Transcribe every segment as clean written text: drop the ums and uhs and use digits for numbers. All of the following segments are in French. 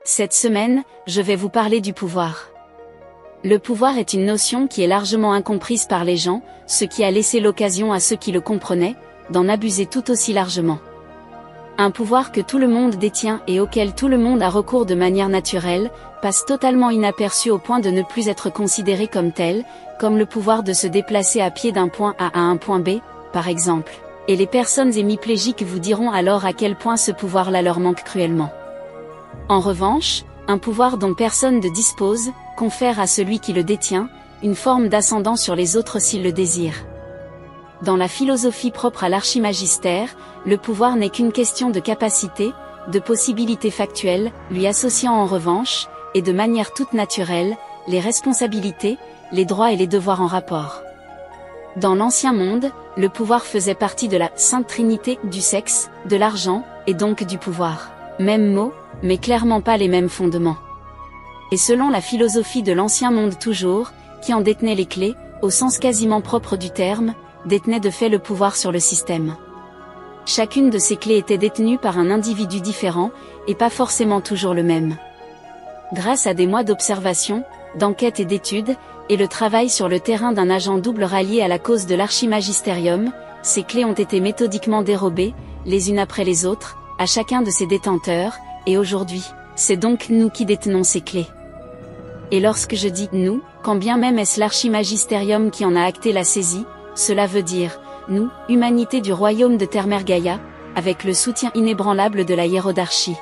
Cette semaine, je vais vous parler du pouvoir. Le pouvoir est une notion qui est largement incomprise par les gens, ce qui a laissé l'occasion à ceux qui le comprenaient, d'en abuser tout aussi largement. Un pouvoir que tout le monde détient et auquel tout le monde a recours de manière naturelle, passe totalement inaperçu au point de ne plus être considéré comme tel, comme le pouvoir de se déplacer à pied d'un point A à un point B, par exemple. Et les personnes hémiplégiques vous diront alors à quel point ce pouvoir-là leur manque cruellement. En revanche, un pouvoir dont personne ne dispose, confère à celui qui le détient, une forme d'ascendant sur les autres s'il le désire. Dans la philosophie propre à l'archimagistère, le pouvoir n'est qu'une question de capacité, de possibilités factuelles, lui associant en revanche, et de manière toute naturelle, les responsabilités, les droits et les devoirs en rapport. Dans l'Ancien Monde, le pouvoir faisait partie de la Sainte Trinité du sexe, de l'argent, et donc du pouvoir. Même mot, mais clairement pas les mêmes fondements. Et selon la philosophie de l'Ancien Monde toujours, qui en détenait les clés, au sens quasiment propre du terme, détenait de fait le pouvoir sur le système. Chacune de ces clés était détenue par un individu différent, et pas forcément toujours le même. Grâce à des mois d'observation, d'enquête et d'études, et le travail sur le terrain d'un agent double rallié à la cause de l'archimagisterium, ces clés ont été méthodiquement dérobées, les unes après les autres, à chacun de ses détenteurs, et aujourd'hui, c'est donc nous qui détenons ces clés. Et lorsque je dis « nous », quand bien même est-ce l'archimagisterium qui en a acté la saisie, cela veut dire « nous, humanité du royaume de Termergaia », avec le soutien inébranlable de la hiérodarchie.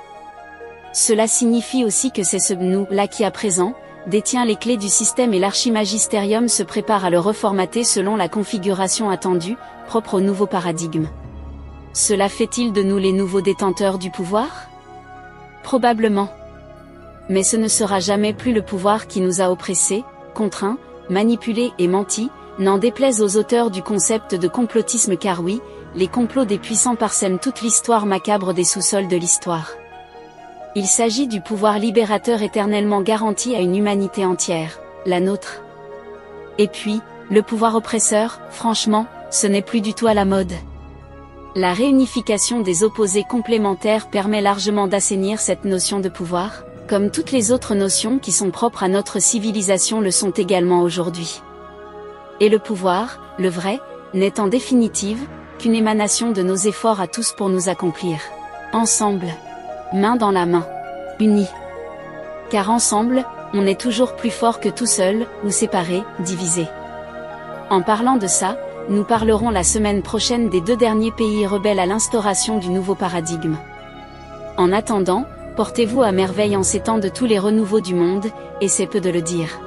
Cela signifie aussi que c'est ce « nous-là » qui à présent, détient les clés du système et l'archimagisterium se prépare à le reformater selon la configuration attendue, propre au nouveau paradigme. Cela fait-il de nous les nouveaux détenteurs du pouvoir ? Probablement. Mais ce ne sera jamais plus le pouvoir qui nous a oppressés, contraints, manipulés et mentis, n'en déplaise aux auteurs du concept de complotisme car oui, les complots des puissants parsèment toute l'histoire macabre des sous-sols de l'histoire. Il s'agit du pouvoir libérateur éternellement garanti à une humanité entière, la nôtre. Et puis, le pouvoir oppresseur, franchement, ce n'est plus du tout à la mode. La réunification des opposés complémentaires permet largement d'assainir cette notion de pouvoir, comme toutes les autres notions qui sont propres à notre civilisation le sont également aujourd'hui. Et le pouvoir, le vrai, n'est en définitive qu'une émanation de nos efforts à tous pour nous accomplir. Ensemble. Main dans la main. Unis. Car ensemble, on est toujours plus fort que tout seul, ou séparé, divisé. En parlant de ça, nous parlerons la semaine prochaine des 2 derniers pays rebelles à l'instauration du nouveau paradigme. En attendant, portez-vous à merveille en ces temps de tous les renouveaux du monde, et c'est peu de le dire.